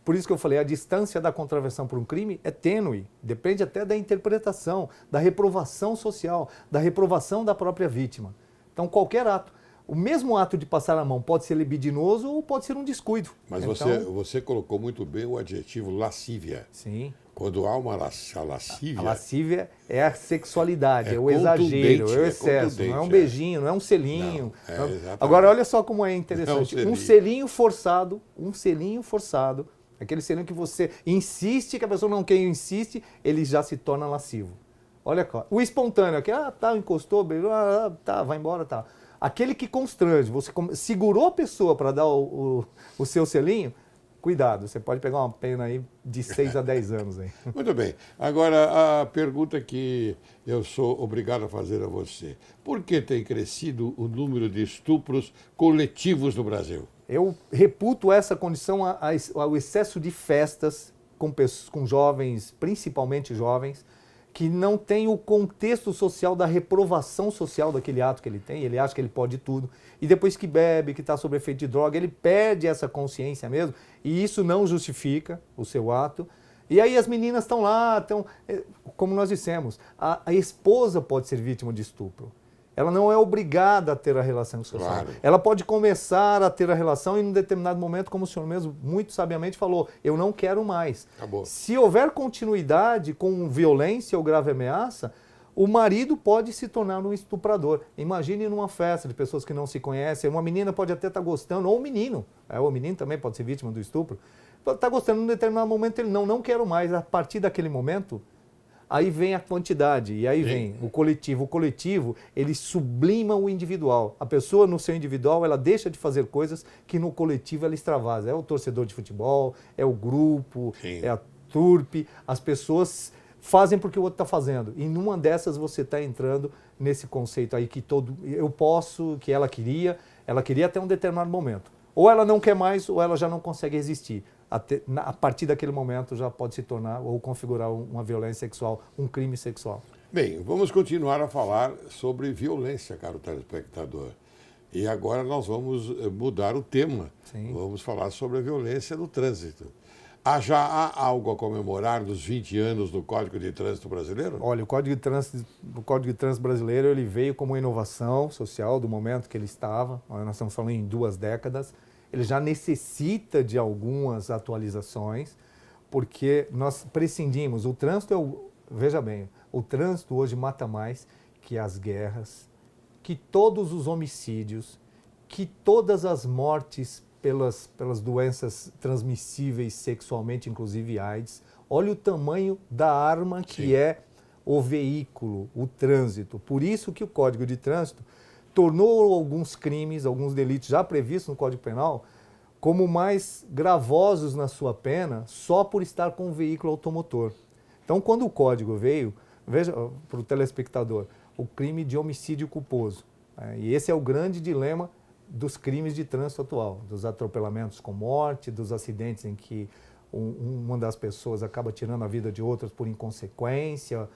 por isso que eu falei, a distância da contravenção por um crime é tênue. Depende até da interpretação, da reprovação social, da reprovação da própria vítima. Então, qualquer ato. O mesmo ato de passar a mão pode ser libidinoso ou pode ser um descuido. Mas então, você colocou muito bem o adjetivo lascívia. Sim. Quando há uma lascívia... A lascívia é a sexualidade, é o exagero, é o excesso. Não é um beijinho, não é um selinho. Não, agora, olha só como é interessante. Um selinho forçado, aquele selinho que você insiste, que a pessoa não quer, insiste, ele já se torna lascivo. Olha, o espontâneo, que encostou, beijou, vai embora, tá. Aquele que constrange, você segurou a pessoa para dar o seu selinho, cuidado, você pode pegar uma pena aí de 6 a 10 anos. Aí. Muito bem. Agora, a pergunta que eu sou obrigado a fazer a você. Por que tem crescido o número de estupros coletivos no Brasil? Eu reputo essa condição ao excesso de festas com jovens, principalmente jovens, que não têm o contexto social da reprovação social daquele ato que ele tem, ele acha que ele pode tudo, e depois que bebe, que está sob efeito de droga, ele perde essa consciência mesmo, e isso não justifica o seu ato. E aí as meninas estão lá, como nós dissemos, a esposa pode ser vítima de estupro. Ela não é obrigada a ter a relação sexual. Claro. Ela pode começar a ter a relação e, em um determinado momento, como o senhor mesmo muito sabiamente falou, eu não quero mais. Acabou. Se houver continuidade com violência ou grave ameaça, o marido pode se tornar um estuprador. Imagine numa festa de pessoas que não se conhecem, uma menina pode até estar gostando, ou um menino, o menino também pode ser vítima do estupro, está gostando, em um determinado momento ele não quero mais. A partir daquele momento, aí vem a quantidade, e aí vem o coletivo. O coletivo, ele sublima o individual. A pessoa, no seu individual, ela deixa de fazer coisas que no coletivo ela extravasa. É o torcedor de futebol, é o grupo, Sim. é a turpe. As pessoas fazem porque o outro está fazendo. E numa dessas você está entrando nesse conceito aí que eu posso, que ela queria até um determinado momento. Ou ela não quer mais, ou ela já não consegue resistir. A partir daquele momento já pode se tornar ou configurar uma violência sexual, um crime sexual. Bem, vamos continuar a falar sobre violência, caro telespectador. E agora nós vamos mudar o tema. Sim. Vamos falar sobre a violência no trânsito. Já há algo a comemorar dos 20 anos do Código de Trânsito Brasileiro? Olha, o Código de Trânsito Brasileiro ele veio como uma inovação social do momento que ele estava. Nós estamos falando em 2 décadas. Ele já necessita de algumas atualizações, porque nós prescindimos. O trânsito veja bem, o trânsito hoje mata mais que as guerras, que todos os homicídios, que todas as mortes pelas doenças transmissíveis sexualmente, inclusive AIDS. Olha o tamanho da arma que Sim. é o veículo, o trânsito. Por isso que o Código de Trânsito tornou alguns crimes, alguns delitos já previstos no Código Penal, como mais gravosos na sua pena, só por estar com um veículo automotor. Então, quando o Código veio, veja para o telespectador, o crime de homicídio culposo. E esse é o grande dilema dos crimes de trânsito atual, dos atropelamentos com morte, dos acidentes em que uma das pessoas acaba tirando a vida de outras por inconsequência.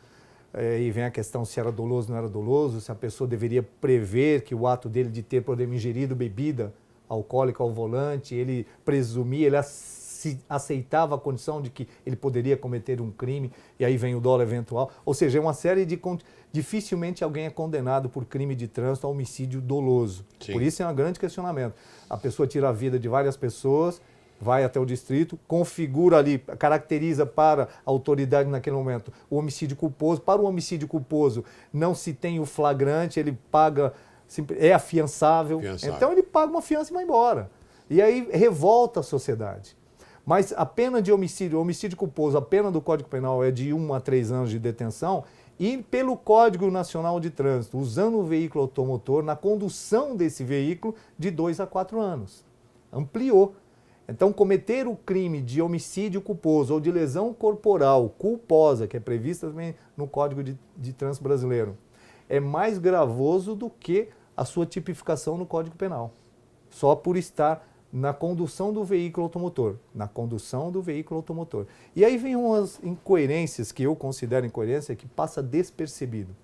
E vem a questão se era doloso ou não era doloso, se a pessoa deveria prever que o ato dele de ter, por exemplo, ingerido bebida alcoólica ao volante, ele presumia, ele aceitava a condição de que ele poderia cometer um crime, e aí vem o dolo eventual. Ou seja, é uma série de... Dificilmente alguém é condenado por crime de trânsito a homicídio doloso. Sim. Por isso é um grande questionamento. A pessoa tira a vida de várias pessoas, vai até o distrito, configura ali, caracteriza para a autoridade naquele momento o homicídio culposo. Para o homicídio culposo não se tem o flagrante, ele paga, é afiançável. Então ele paga uma fiança e vai embora. E aí revolta a sociedade. Mas a pena de homicídio culposo, a pena do Código Penal é de 1 a 3 anos de detenção, e pelo Código Nacional de Trânsito, usando o veículo automotor, na condução desse veículo, de 2 a 4 anos. Ampliou. Então, cometer o crime de homicídio culposo ou de lesão corporal culposa, que é prevista também no Código de Trânsito Brasileiro, é mais gravoso do que a sua tipificação no Código Penal. Só por estar na condução do veículo automotor. Na condução do veículo automotor. E aí vem umas incoerências que eu considero incoerência que passa despercebido.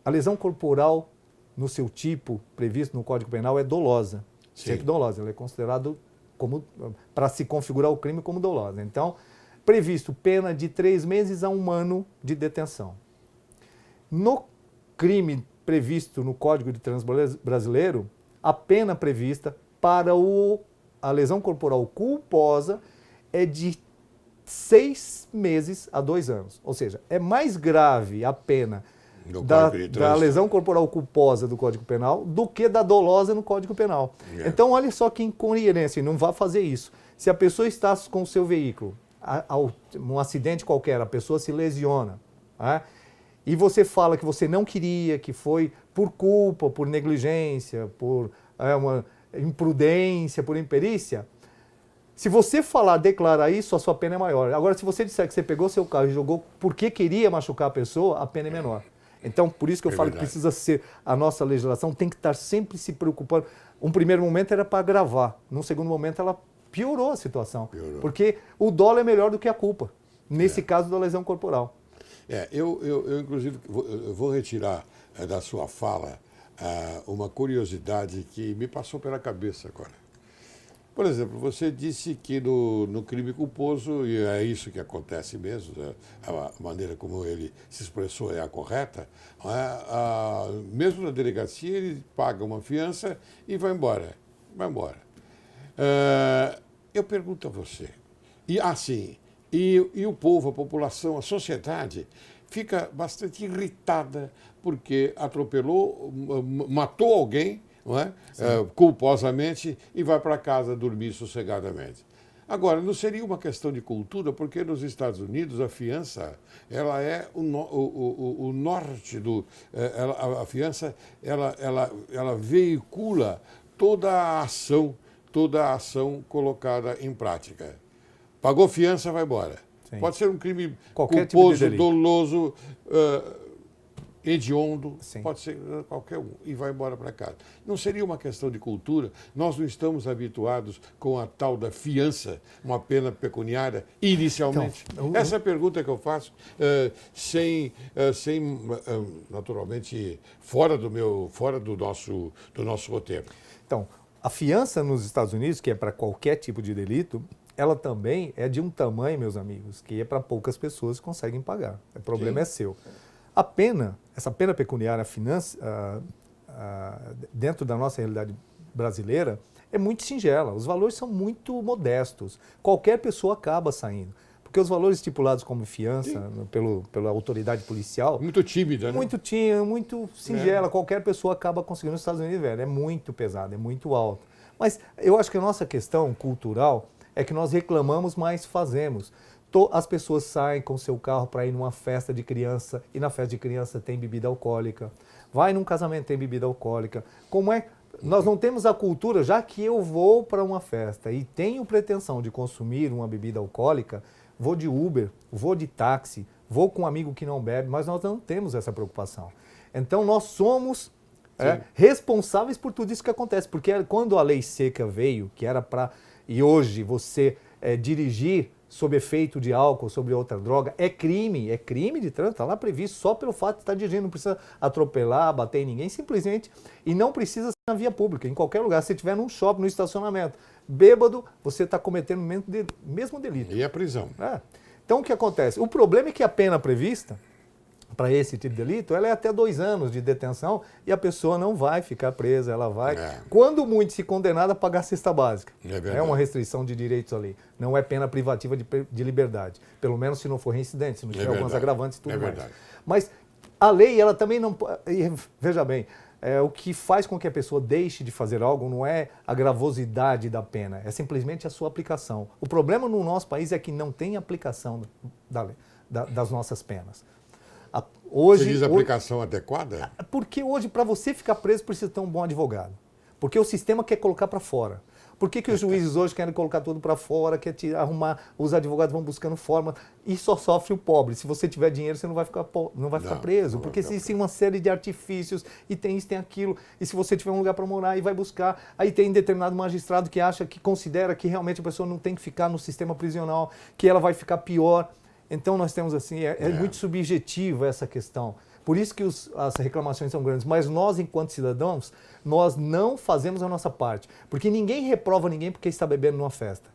A lesão corporal, no seu tipo previsto no Código Penal, é dolosa. Sim. Sempre dolosa. Ela é considerada como, para se configurar o crime como dolosa. Então, previsto pena de 3 meses a 1 ano de detenção. No crime previsto no Código de Trânsito Brasileiro, a pena prevista para a lesão corporal culposa é de 6 meses a 2 anos. Ou seja, é mais grave a pena da lesão corporal culposa do Código Penal do que da dolosa no Código Penal. Então, olha só que incoerência, não vá fazer isso. Se a pessoa está com o seu veículo, um acidente qualquer, a pessoa se lesiona, e você fala que você não queria, que foi por culpa, por negligência, por uma imprudência, por imperícia, se você declarar isso, a sua pena é maior. Agora, se você disser que você pegou seu carro e jogou porque queria machucar a pessoa, a pena é menor. Então, por isso que eu falo verdade. que precisa ser, a nossa legislação tem que estar sempre se preocupando. Um primeiro momento era para agravar, num segundo momento ela piorou a situação. Piorou. Porque o dolo é melhor do que a culpa, nesse caso da lesão corporal. Eu inclusive, eu vou retirar da sua fala uma curiosidade que me passou pela cabeça agora. Por exemplo, você disse que no crime culposo, e é isso que acontece mesmo, a maneira como ele se expressou é a correta, mesmo na delegacia ele paga uma fiança e vai embora. Vai embora. Eu pergunto a você, e o povo, a população, a sociedade fica bastante irritada porque atropelou, matou alguém, não é? Culposamente, e vai para casa dormir sossegadamente. Agora, não seria uma questão de cultura, porque nos Estados Unidos a fiança ela é o norte do... a fiança ela veicula toda a ação colocada em prática. Pagou fiança, vai embora. Sim. Pode ser um crime Qualquer culposo, tipo de delito. doloso, hediondo, Sim. pode ser qualquer um, e vai embora para casa. Não seria uma questão de cultura? Nós não estamos habituados com a tal da fiança, uma pena pecuniária, inicialmente? Então, Essa é a pergunta que eu faço, naturalmente, fora do nosso roteiro. Então, a fiança nos Estados Unidos, que é para qualquer tipo de delito, ela também é de um tamanho, meus amigos, que é para poucas pessoas que conseguem pagar. O problema é seu. A pena, essa pena pecuniária dentro da nossa realidade brasileira, é muito singela. Os valores são muito modestos. Qualquer pessoa acaba saindo. Porque os valores estipulados como fiança pela autoridade policial... Muito tímida, né? Muito tímida, muito singela. Qualquer pessoa acaba conseguindo nos Estados Unidos, velho. É muito pesado, é muito alto. Mas eu acho que a nossa questão cultural é que nós reclamamos, mas fazemos. As pessoas saem com seu carro para ir numa festa de criança e na festa de criança tem bebida alcoólica. Vai num casamento, tem bebida alcoólica. Como é? Nós não temos a cultura, já que eu vou para uma festa e tenho pretensão de consumir uma bebida alcoólica, vou de Uber, vou de táxi, vou com um amigo que não bebe, mas nós não temos essa preocupação. Então nós somos responsáveis por tudo isso que acontece. Porque quando a lei seca veio, que era para... E hoje você dirigir sob efeito de álcool, sobre outra droga, é crime de trânsito, está lá previsto só pelo fato de estar dirigindo, não precisa atropelar, bater em ninguém, simplesmente, e não precisa ser na via pública, em qualquer lugar, se estiver num shopping, no estacionamento, bêbado, você está cometendo o mesmo delito. E a prisão. Então o que acontece? O problema é que a pena prevista para esse tipo de delito, ela é até 2 anos de detenção e a pessoa não vai ficar presa, ela vai, quando muito, se condenada a pagar a cesta básica. É uma restrição de direitos ali. Não é pena privativa de liberdade. Pelo menos se não for reincidente, se não tiver alguns agravantes e tudo mais. Mas a lei, ela também não... Veja bem, o que faz com que a pessoa deixe de fazer algo não é a gravosidade da pena, é simplesmente a sua aplicação. O problema no nosso país é que não tem aplicação das nossas penas. Hoje, você diz aplicação adequada? Porque hoje, para você ficar preso, precisa ter um bom advogado. Porque o sistema quer colocar para fora. Por que os juízes hoje querem colocar tudo para fora, arrumar, os advogados vão buscando forma e só sofre o pobre. Se você tiver dinheiro, você não vai ficar preso. Porque existem uma série de artifícios, e tem isso, tem aquilo. E se você tiver um lugar para morar e vai buscar, aí tem determinado magistrado que acha, que considera que realmente a pessoa não tem que ficar no sistema prisional, que ela vai ficar pior. Então nós temos assim, é muito subjetiva essa questão. Por isso que as reclamações são grandes. Mas nós, enquanto cidadãos, nós não fazemos a nossa parte. Porque ninguém reprova ninguém porque está bebendo numa festa.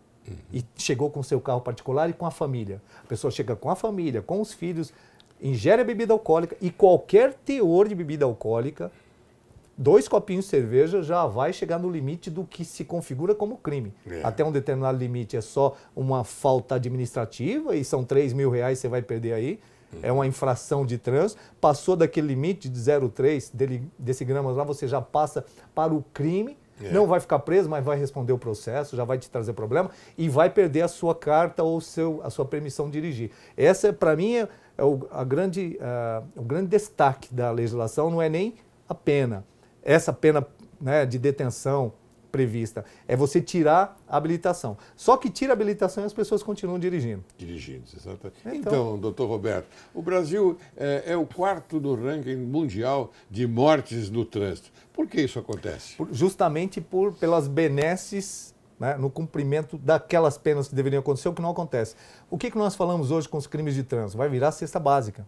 E chegou com o seu carro particular e com a família. A pessoa chega com a família, com os filhos, ingere a bebida alcoólica e qualquer teor de bebida alcoólica, 2 copinhos de cerveja já vai chegar no limite do que se configura como crime. Até um determinado limite é só uma falta administrativa e são R$3.000 você vai perder aí. É uma infração de trânsito. Passou daquele limite de 0,3 decigramas lá, você já passa para o crime. Não vai ficar preso, mas vai responder o processo, já vai te trazer problema e vai perder a sua carta ou a sua permissão de dirigir. Essa, para mim, o grande destaque da legislação, não é nem a pena. Essa pena, né, de detenção prevista é você tirar a habilitação. Só que tira a habilitação e as pessoas continuam dirigindo. Exatamente. Então, doutor Roberto, o Brasil é o 4º do ranking mundial de mortes no trânsito. Por que isso acontece? Justamente pelas benesses né, no cumprimento daquelas penas que deveriam acontecer, o que não acontece. O que nós falamos hoje com os crimes de trânsito? Vai virar cesta básica.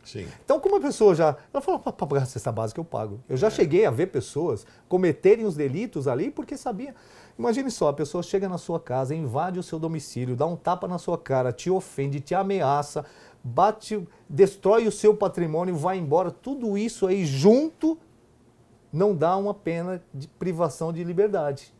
Sim. Então, como a pessoa já... Ela fala, para pagar a cesta básica eu pago. Eu já cheguei a ver pessoas cometerem os delitos ali porque sabia. Imagine só, a pessoa chega na sua casa, invade o seu domicílio, dá um tapa na sua cara, te ofende, te ameaça, bate, destrói o seu patrimônio, vai embora. Tudo isso aí junto não dá uma pena de privação de liberdade.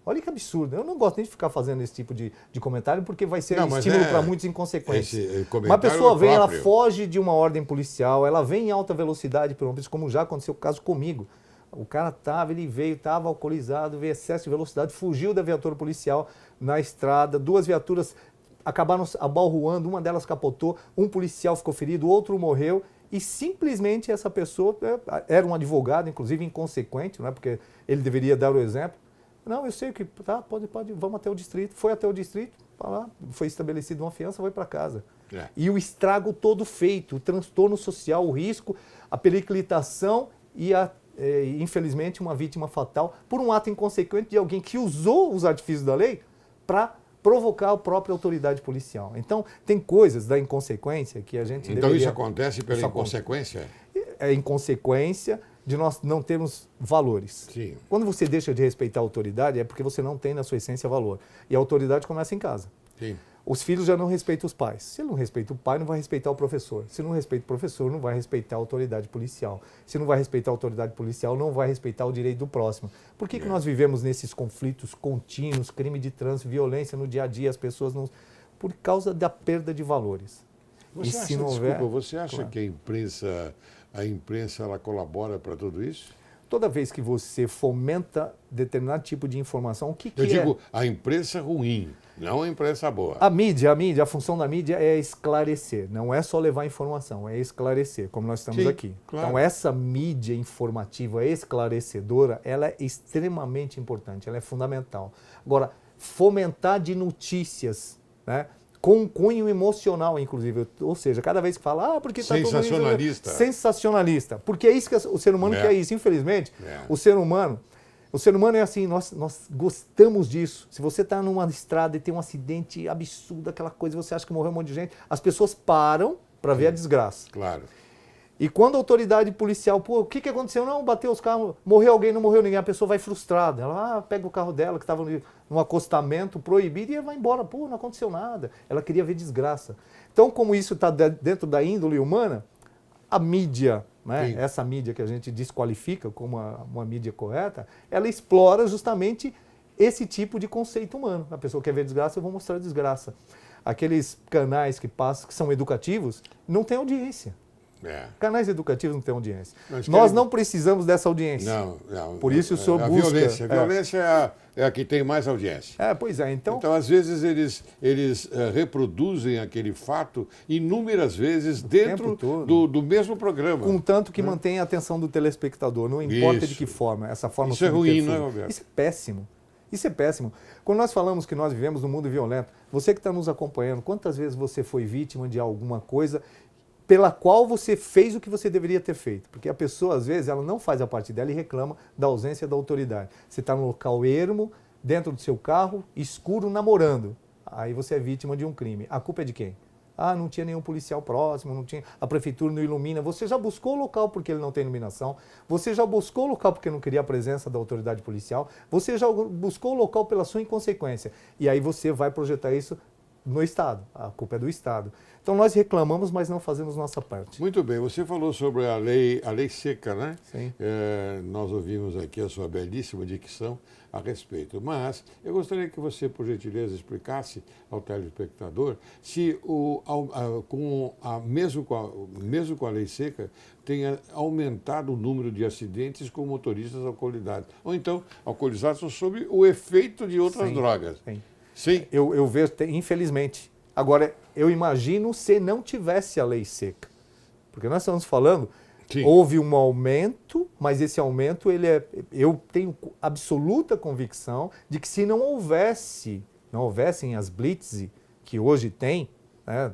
Olha que absurdo. Eu não gosto nem de ficar fazendo esse tipo de comentário, porque vai ser estímulo para muitos inconsequentes. Uma pessoa vem, ela foge de uma ordem policial, ela vem em alta velocidade, como já aconteceu o caso comigo. O cara estava alcoolizado, veio excesso de velocidade, fugiu da viatura policial na estrada, 2 viaturas acabaram abalroando, uma delas capotou, um policial ficou ferido, outro morreu, e simplesmente essa pessoa, era um advogado, inclusive inconsequente, não é? Porque ele deveria dar o exemplo. Não, eu sei que tá, pode, vamos até o distrito. Foi até o distrito, foi estabelecida uma fiança, foi para casa. E o estrago todo feito, o transtorno social, o risco, a periclitação e, infelizmente, uma vítima fatal por um ato inconsequente de alguém que usou os artifícios da lei para provocar a própria autoridade policial. Então, tem coisas da inconsequência que a gente Então isso acontece pela inconsequência? É inconsequência de nós não termos valores. Sim. Quando você deixa de respeitar a autoridade, é porque você não tem na sua essência valor. E a autoridade começa em casa. Sim. Os filhos já não respeitam os pais. Se ele não respeita o pai, não vai respeitar o professor. Se não respeita o professor, não vai respeitar a autoridade policial. Se não vai respeitar a autoridade policial, não vai respeitar o direito do próximo. Por que nós vivemos nesses conflitos contínuos, crime de trânsito, violência no dia a dia, as pessoas não... Por causa da perda de valores. Você acha que a imprensa ela colabora para tudo isso? Toda vez que você fomenta determinado tipo de informação, o que Eu digo a imprensa ruim, não a imprensa boa. A função da mídia é esclarecer, não é só levar informação, é esclarecer, como nós estamos aqui. Claro. Então essa mídia informativa esclarecedora, ela é extremamente importante, ela é fundamental. Agora, fomentar de notícias, né? Com cunho emocional, inclusive. Ou seja, cada vez que fala, porque está tudo sensacionalista. Sensacionalista. Porque é isso que o ser humano quer isso. Infelizmente, o ser humano é assim, nós gostamos disso. Se você está numa estrada e tem um acidente absurdo, aquela coisa, você acha que morreu um monte de gente, as pessoas param para ver a desgraça. Claro. E quando a autoridade policial, o que aconteceu? Não, bateu os carros, morreu alguém, não morreu ninguém. A pessoa vai frustrada. Ela pega o carro dela, que estava num acostamento proibido, e vai embora. Não aconteceu nada. Ela queria ver desgraça. Então, como isso está dentro da índole humana, a mídia, né, essa mídia que a gente desqualifica como uma mídia correta, ela explora justamente esse tipo de conceito humano. A pessoa quer ver desgraça, eu vou mostrar desgraça. Aqueles canais que passam, que são educativos, não tem audiência. Canais educativos não têm audiência. Nós não precisamos dessa audiência. Não. Por isso o senhor busca... A violência é a que tem mais audiência. Pois é. Então, às vezes, eles reproduzem aquele fato inúmeras vezes dentro do mesmo programa. Contanto que mantém a atenção do telespectador, não importa de que forma. Essa forma isso é ruim, não é, Roberto? Isso é péssimo. Isso é péssimo. Quando nós falamos que nós vivemos num mundo violento, você que está nos acompanhando, quantas vezes você foi vítima de alguma coisa pela qual você fez o que você deveria ter feito? Porque a pessoa, às vezes, ela não faz a parte dela e reclama da ausência da autoridade. Você está no local ermo, dentro do seu carro, escuro, namorando. Aí você é vítima de um crime. A culpa é de quem? Não tinha nenhum policial próximo, não tinha, a prefeitura não ilumina. Você já buscou o local porque ele não tem iluminação. Você já buscou o local porque não queria a presença da autoridade policial. Você já buscou o local pela sua inconsequência. E aí você vai projetar isso no Estado. A culpa é do Estado. Então nós reclamamos, mas não fazemos nossa parte. Muito bem. Você falou sobre a lei seca, né? Sim. Nós ouvimos aqui a sua belíssima dicção a respeito. Mas eu gostaria que você, por gentileza, explicasse ao telespectador se mesmo com a lei seca tenha aumentado o número de acidentes com motoristas alcoolizados. Ou então, alcoolizados sob o efeito de outras drogas. Sim. Eu vejo, infelizmente. Agora, eu imagino se não tivesse a lei seca. Porque nós estamos falando, houve um aumento, mas esse aumento, eu tenho absoluta convicção de que se não houvessem as blitz que hoje tem, né,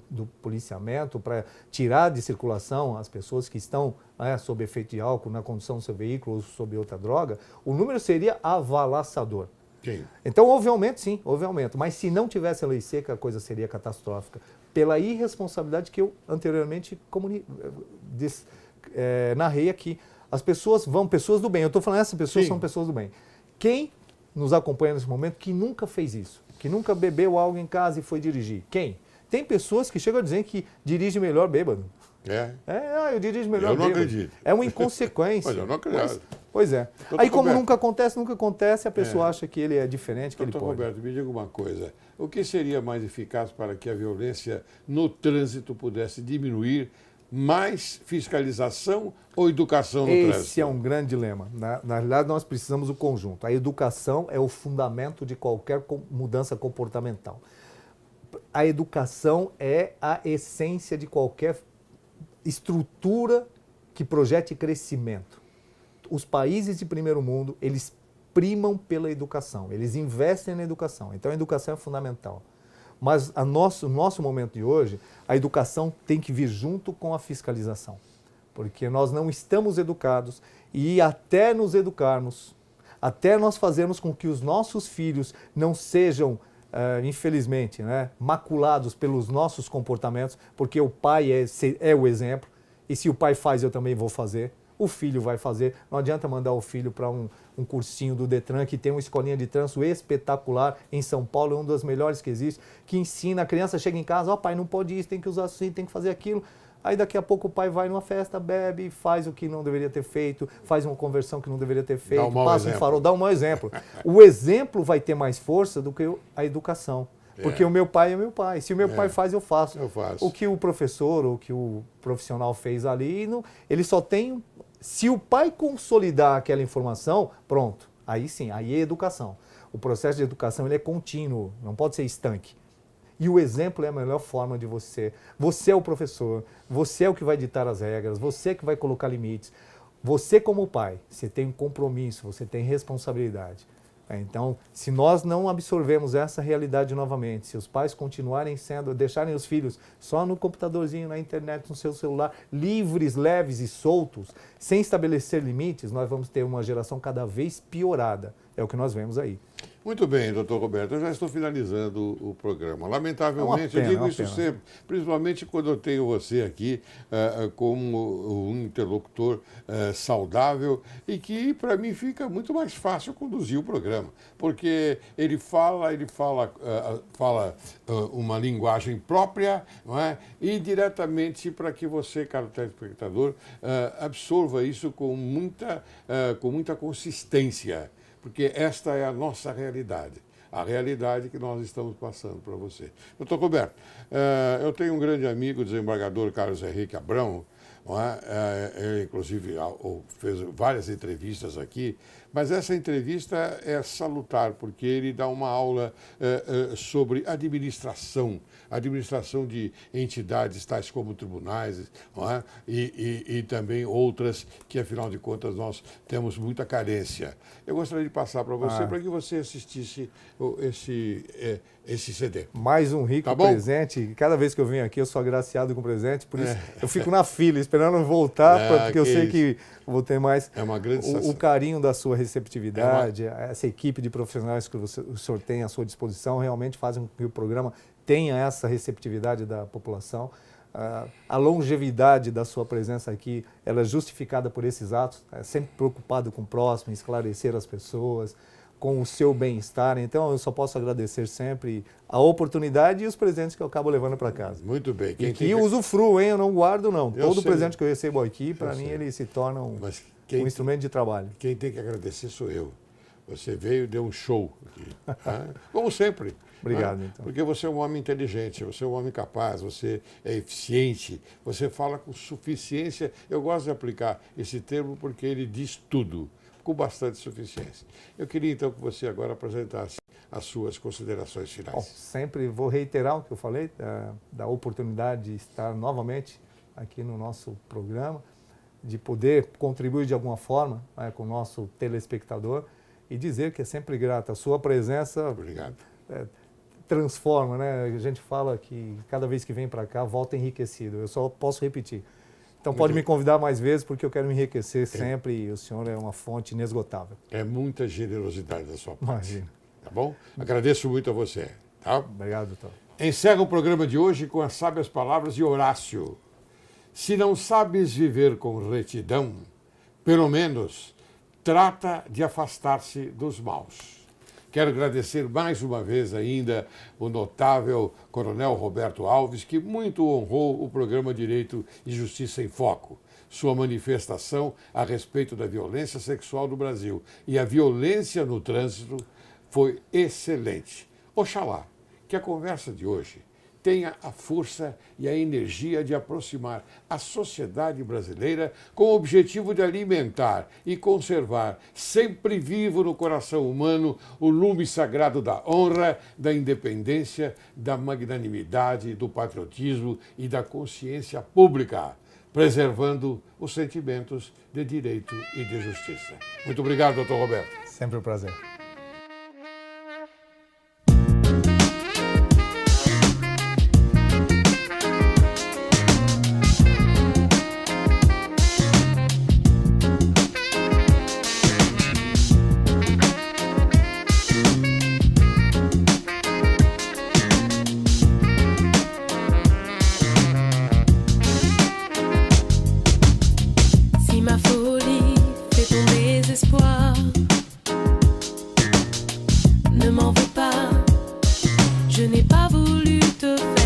do policiamento, para tirar de circulação as pessoas que estão sob efeito de álcool na condução do seu veículo ou sob outra droga, o número seria avalaçador. Sim. Então houve aumento, sim, houve aumento. Mas se não tivesse a lei seca, a coisa seria catastrófica. Pela irresponsabilidade que eu anteriormente narrei aqui. As pessoas pessoas do bem. Eu estou falando, essas pessoas Sim. são pessoas do bem. Quem nos acompanha nesse momento que nunca fez isso? Que nunca bebeu algo em casa e foi dirigir? Quem? Tem pessoas que chegam a dizer que dirige melhor bêbado. Eu dirijo melhor Eu não bêbado. acredito. É uma inconsequência. Mas eu não acredito. Pois é. Doutor Aí como Roberto. nunca acontece, a pessoa acha que ele é diferente, que ele Doutor pode. Roberto, me diga uma coisa. O que seria mais eficaz para que a violência no trânsito pudesse diminuir? Mais fiscalização ou educação no trânsito? Esse é um grande dilema. Na realidade, nós precisamos do conjunto. A educação é o fundamento de qualquer mudança comportamental. A educação é a essência de qualquer estrutura que projete crescimento. Os países de primeiro mundo, eles primam pela educação, eles investem na educação. Então, a educação é fundamental. Mas no nosso momento de hoje, a educação tem que vir junto com a fiscalização. Porque nós não estamos educados e até nos educarmos, até nós fazermos com que os nossos filhos não sejam, infelizmente, maculados pelos nossos comportamentos, porque o pai é o exemplo, e se o pai faz, eu também vou fazer. O filho vai fazer. Não adianta mandar o filho para um cursinho do Detran, que tem uma escolinha de trânsito espetacular em São Paulo, é uma das melhores que existe, que ensina, a criança chega em casa, pai, não pode isso, tem que usar assim, tem que fazer aquilo. Aí daqui a pouco o pai vai numa festa, bebe, faz o que não deveria ter feito, faz uma conversão que não deveria ter feito, passa um farol, dá um mau exemplo. O exemplo vai ter mais força do que a educação. Porque o meu pai é meu pai. Se o meu pai faz, eu faço. Eu faço. O que o professor, o que o profissional fez ali, ele só tem... Se o pai consolidar aquela informação, pronto. Aí sim, aí é educação. O processo de educação ele é contínuo, não pode ser estanque. E o exemplo é a melhor forma de você. Você é o professor, você é o que vai ditar as regras, você é que vai colocar limites. Você como pai, você tem um compromisso, você tem responsabilidade. Então, se nós não absorvemos essa realidade novamente, se os pais continuarem deixarem os filhos só no computadorzinho, na internet, no seu celular, livres, leves e soltos, sem estabelecer limites, nós vamos ter uma geração cada vez piorada. É o que nós vemos aí. Muito bem, doutor Roberto, eu já estou finalizando o programa. Lamentavelmente, eu digo isso sempre, principalmente quando eu tenho você aqui como um interlocutor saudável e que, para mim, fica muito mais fácil conduzir o programa, porque ele fala uma linguagem própria, não é? E diretamente para que você, caro telespectador, absorva isso com muita consistência. Porque esta é a nossa realidade, a realidade que nós estamos passando para você. Doutor Roberto, eu tenho um grande amigo, o desembargador Carlos Henrique Abrão, não é? Ele, inclusive, fez várias entrevistas aqui, mas essa entrevista é salutar, porque ele dá uma aula sobre administração de entidades tais como tribunais, não é? E também outras que, afinal de contas, nós temos muita carência. Eu gostaria de passar para você, para que você assistisse esse CD. Mais um rico presente. Cada vez que eu venho aqui, eu sou agraciado com presente, por isso eu fico na fila, esperando voltar, porque eu sei que vou ter mais uma grande o carinho da sua receptividade, essa equipe de profissionais que o senhor tem à sua disposição, realmente fazem com que o programa tenha essa receptividade da população. A longevidade da sua presença aqui, ela é justificada por esses atos, sempre preocupado com o próximo, esclarecer as pessoas, com o seu bem-estar. Então, eu só posso agradecer sempre a oportunidade e os presentes que eu acabo levando para casa. Muito bem. E usufruo, hein? Eu não guardo, não. Todo presente que eu recebo aqui, para mim, ele se torna um instrumento de trabalho. Quem tem que agradecer sou eu. Você veio e deu um show aqui. Como sempre. Obrigado, então. Porque você é um homem inteligente, você é um homem capaz, você é eficiente, você fala com suficiência. Eu gosto de aplicar esse termo porque ele diz tudo, com bastante suficiência. Eu queria, então, que você agora apresentasse as suas considerações finais. Bom, sempre vou reiterar o que eu falei, da oportunidade de estar novamente aqui no nosso programa, de poder contribuir de alguma forma com o nosso telespectador e dizer que é sempre grato. A sua presença... Obrigado. Transforma, né? A gente fala que cada vez que vem para cá, volta enriquecido. Eu só posso repetir. Então pode me convidar mais vezes, porque eu quero me enriquecer sempre e o senhor é uma fonte inesgotável. É muita generosidade da sua parte. Imagina. tá bom? Agradeço muito a você, tá? Obrigado, doutor. Encerra o programa de hoje com as sábias palavras de Horácio. Se não sabes viver com retidão, pelo menos trata de afastar-se dos maus. Quero agradecer mais uma vez ainda o notável Coronel Roberto Alves, que muito honrou o programa Direito e Justiça em Foco. Sua manifestação a respeito da violência sexual no Brasil e a violência no trânsito foi excelente. Oxalá que a conversa de hoje tenha a força e a energia de aproximar a sociedade brasileira com o objetivo de alimentar e conservar, sempre vivo no coração humano, o lume sagrado da honra, da independência, da magnanimidade, do patriotismo e da consciência pública, preservando os sentimentos de direito e de justiça. Muito obrigado, doutor Roberto. Sempre um prazer. Ne m'en veux pas, je n'ai pas voulu te faire